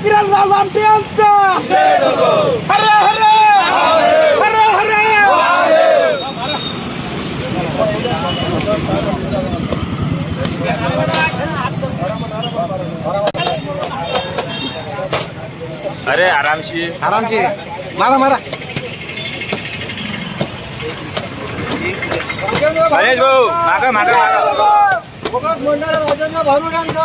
किरणराव लामटे यांचा हर हर हर हर। अरे आरामशी मारा मारा। महेश भाऊ मागा मागा मागा। राजेंद्र भारुड यांचा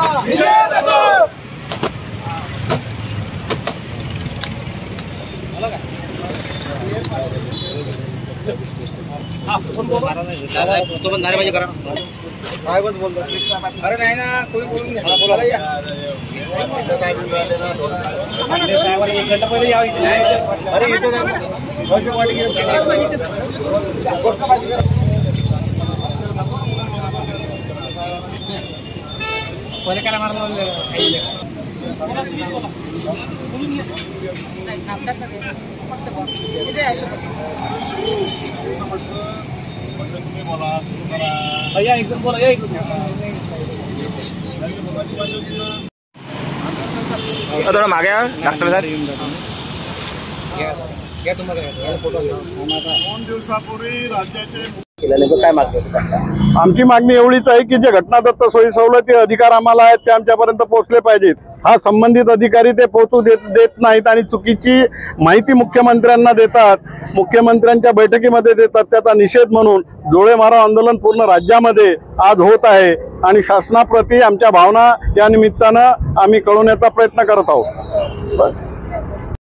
अरे नाही ना कोणी बोलून घ्या एक घंटा पहिले यावं इथे। अरे इथे थोड़ा मागे डॉक्टर साहेब आमची मागणी एवढीच आहे की जे घटनादत्त सोयी सवलती अधिकार आम्हाला आहेत ते आमच्यापर्यंत पोहोचले पाहिजेत। हा संबंधित अधिकारी ते पोहोचू देत नाहीत आणि चुकीची माहिती मुख्यमंत्र्यांना देतात, मुख्यमंत्र्यांच्या बैठकीमध्ये देतात। त्याचा निषेध म्हणून डोळे मारा आंदोलन पूर्ण राज्यामध्ये आज होत आहे आणि शासनाप्रती आमच्या भावना या निमित्तानं आम्ही कळवण्याचा प्रयत्न करत आहोत।